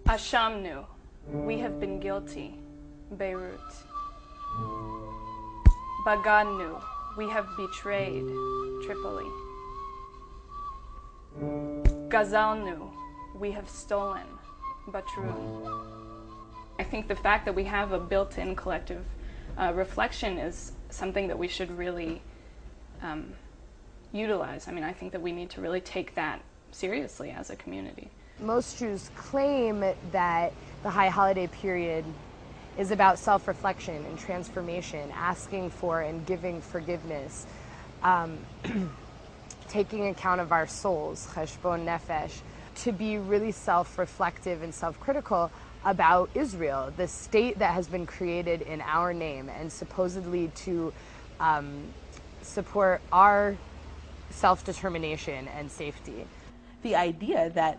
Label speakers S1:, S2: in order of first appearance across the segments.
S1: Ashamnu, we have been guilty, Beirut. Bagadnu, we have betrayed, Tripoli. Gazalnu, we have stolen, Batroun. I think the fact that we have a built-in collective reflection is something that we should really utilize. I mean, I think that we need to really take that seriously as a community.
S2: Most Jews claim that the high holiday period is about self-reflection and transformation, asking for and giving forgiveness, taking account of our souls, cheshbon nefesh, to be really self-reflective and self-critical about Israel, the state that has been created in our name, and supposedly to support our self-determination and safety.
S3: The idea that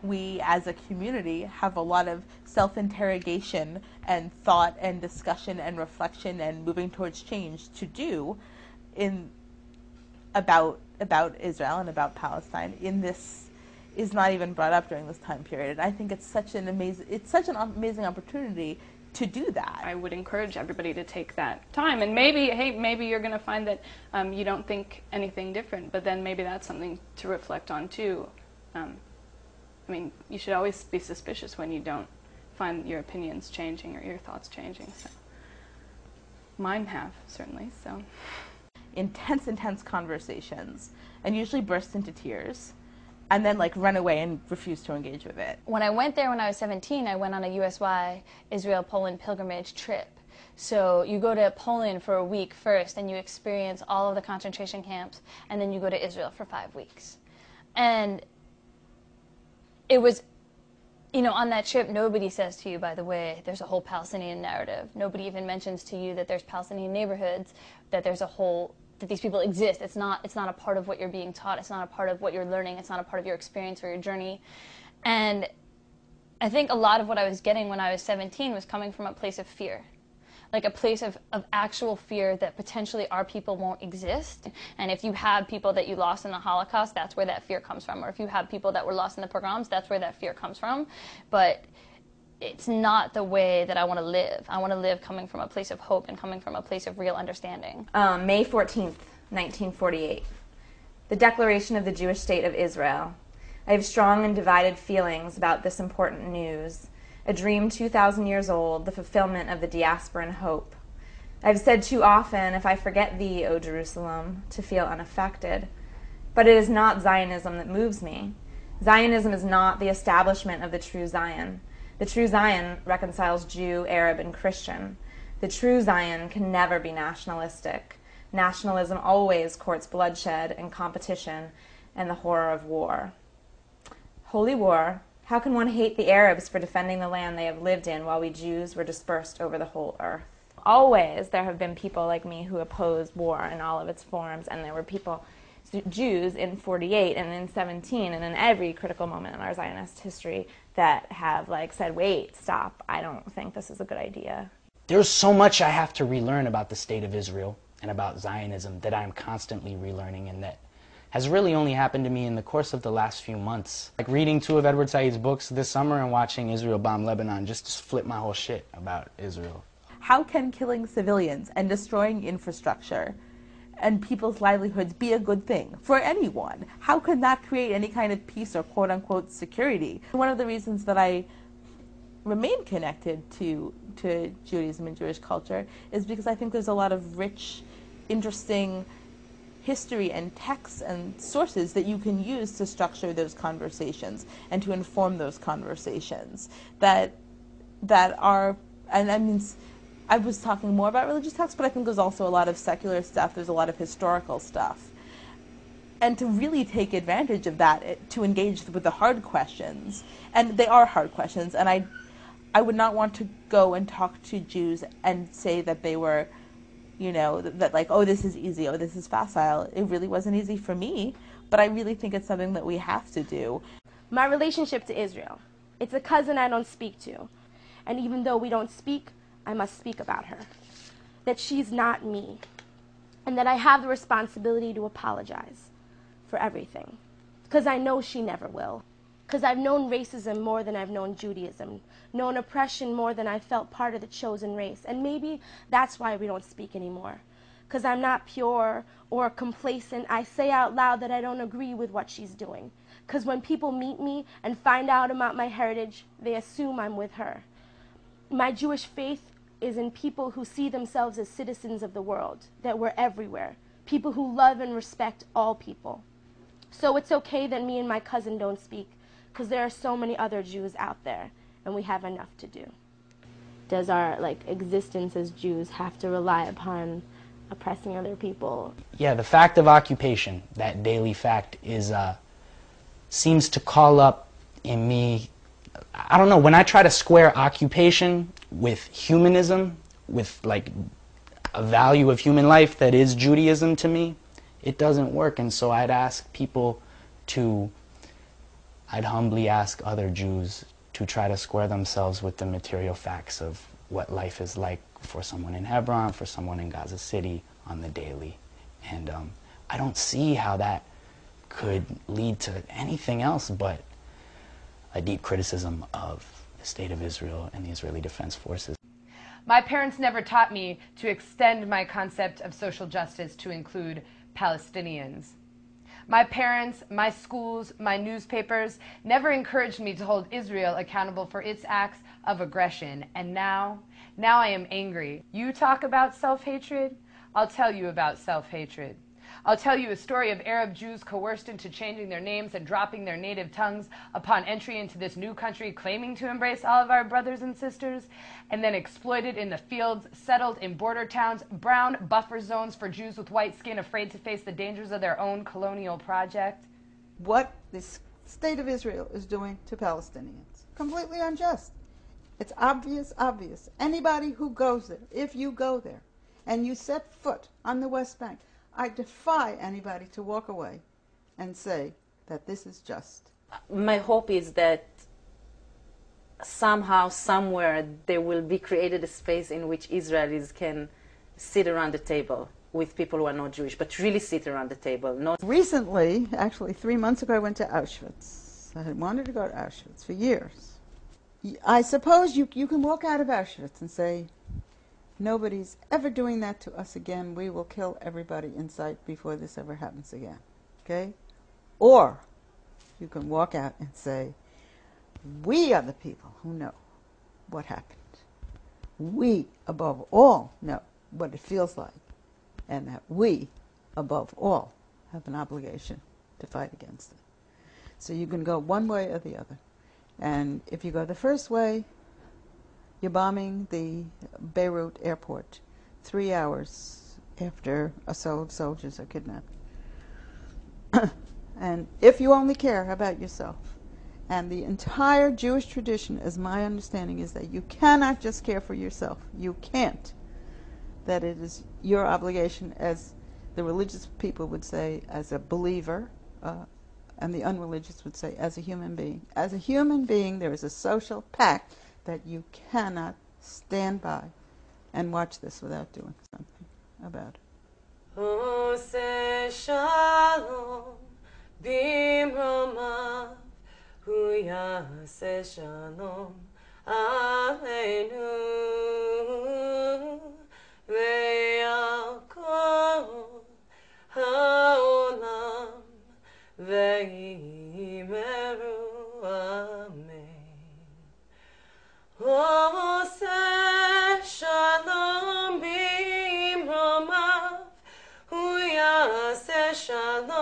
S3: we as a community have a lot of self-interrogation and thought and discussion and reflection and moving towards change to do about Israel and about Palestine in this is not even brought up during this time period. And I think it's such an amazing opportunity to do that.
S1: I would encourage everybody to take that time, and maybe you're going to find that you don't think anything different, but then maybe that's something to reflect on too. I mean, you should always be suspicious when you don't find your opinions changing or your thoughts changing. So, mine have, certainly, so.
S3: Intense conversations, and usually burst into tears, and then like run away and refuse to engage with it.
S4: When I went there when I was 17, I went on a USY Israel-Poland pilgrimage trip. So you go to Poland for a week first, and you experience all of the concentration camps, and then you go to Israel for 5 weeks. And it was, you know, on that trip, nobody says to you, by the way, there's a whole Palestinian narrative. Nobody even mentions to you that there's Palestinian neighborhoods, that there's a whole, that these people exist. It's not a part of what you're being taught. It's not a part of what you're learning. It's not a part of your experience or your journey. And I think a lot of what I was getting when I was 17 was coming from a place of fear. Like a place of actual fear that potentially our people won't exist. And if you have people that you lost in the Holocaust, that's where that fear comes from. Or if you have people that were lost in the pogroms, that's where that fear comes from. But it's not the way that I want to live. I want to live coming from a place of hope and coming from a place of real understanding.
S5: May 14th, 1948. The Declaration of the Jewish State of Israel. I have strong and divided feelings about this important news. A dream 2,000 years old, the fulfillment of the diasporan hope. I've said too often, if I forget thee, O Jerusalem, to feel unaffected. But it is not Zionism that moves me. Zionism is not the establishment of the true Zion. The true Zion reconciles Jew, Arab, and Christian. The true Zion can never be nationalistic. Nationalism always courts bloodshed and competition and the horror of war. Holy war. How can one hate the Arabs for defending the land they have lived in while we Jews were dispersed over the whole earth? Always there have been people like me who opposed war in all of its forms, and there were people, Jews in 48 and in 17 and in every critical moment in our Zionist history that have said, wait, stop, I don't think this is a good idea.
S6: There's so much I have to relearn about the state of Israel and about Zionism that I'm constantly relearning, and that has really only happened to me in the course of the last few months. Like reading 2 of Edward Said's books this summer and watching Israel bomb Lebanon just flipped my whole shit about Israel.
S3: How can killing civilians and destroying infrastructure and people's livelihoods be a good thing for anyone? How can that create any kind of peace or quote-unquote security? One of the reasons that I remain connected to Judaism and Jewish culture is because I think there's a lot of rich, interesting history and texts and sources that you can use to structure those conversations and to inform those conversations that are, and I mean, I was talking more about religious texts, but I think there's also a lot of secular stuff, there's a lot of historical stuff. And to really take advantage of that, to engage with the hard questions, and they are hard questions, and I would not want to go and talk to Jews and say that they were, you know, that like, oh, this is easy, oh, this is facile. It really wasn't easy for me, but I really think it's something that we have to do.
S7: My relationship to Israel, it's a cousin I don't speak to. And even though we don't speak, I must speak about her. That she's not me. And that I have the responsibility to apologize for everything. Because I know she never will. Because I've known racism more than I've known Judaism, known oppression more than I felt part of the chosen race. And maybe that's why we don't speak anymore. Because I'm not pure or complacent. I say out loud that I don't agree with what she's doing. Because when people meet me and find out about my heritage, they assume I'm with her. My Jewish faith is in people who see themselves as citizens of the world, that we're everywhere, people who love and respect all people. So it's okay that me and my cousin don't speak, because there are so many other Jews out there, and we have enough to do. Does our existence as Jews have to rely upon oppressing other people?
S6: Yeah, the fact of occupation, that daily fact, is seems to call up in me, I don't know, when I try to square occupation with humanism, with a value of human life that is Judaism to me, it doesn't work. And so I'd humbly ask other Jews to try to square themselves with the material facts of what life is like for someone in Hebron, for someone in Gaza City on the daily. And I don't see how that could lead to anything else but a deep criticism of the state of Israel and the Israeli Defense Forces.
S2: My parents never taught me to extend my concept of social justice to include Palestinians. My parents, my schools, my newspapers never encouraged me to hold Israel accountable for its acts of aggression. And now I am angry. You talk about self-hatred? I'll tell you about self-hatred. I'll tell you a story of Arab Jews coerced into changing their names and dropping their native tongues upon entry into this new country, claiming to embrace all of our brothers and sisters, and then exploited in the fields, settled in border towns, brown buffer zones for Jews with white skin afraid to face the dangers of their own colonial project.
S8: What the state of Israel is doing to Palestinians. Completely unjust. It's obvious. Anybody who goes there, if you go there and you set foot on the West Bank, I defy anybody to walk away and say that this is just.
S9: My hope is that somehow, somewhere, there will be created a space in which Israelis can sit around the table with people who are not Jewish, but really sit around the table. Not
S8: Recently, actually 3 months ago, I went to Auschwitz. I had wanted to go to Auschwitz for years. I suppose you can walk out of Auschwitz and say, nobody's ever doing that to us again. We will kill everybody in sight before this ever happens again. Okay? Or you can walk out and say, we are the people who know what happened. We, above all, know what it feels like. And that we, above all, have an obligation to fight against it. So you can go one way or the other. And if you go the first way, you're bombing the Beirut airport 3 hours after soldiers are kidnapped. And if you only care about yourself, and the entire Jewish tradition, as my understanding, is that you cannot just care for yourself. You can't. That it is your obligation, as the religious people would say, as a believer, and the unreligious would say, as a human being. As a human being, there is a social pact that you cannot stand by and watch this without doing something about it.
S10: shalom bimromav hu yaseh shalom aleinu ve'al kol ha'olam ve'imeru amen. Oseh shalom bimromav hu yaseh shalom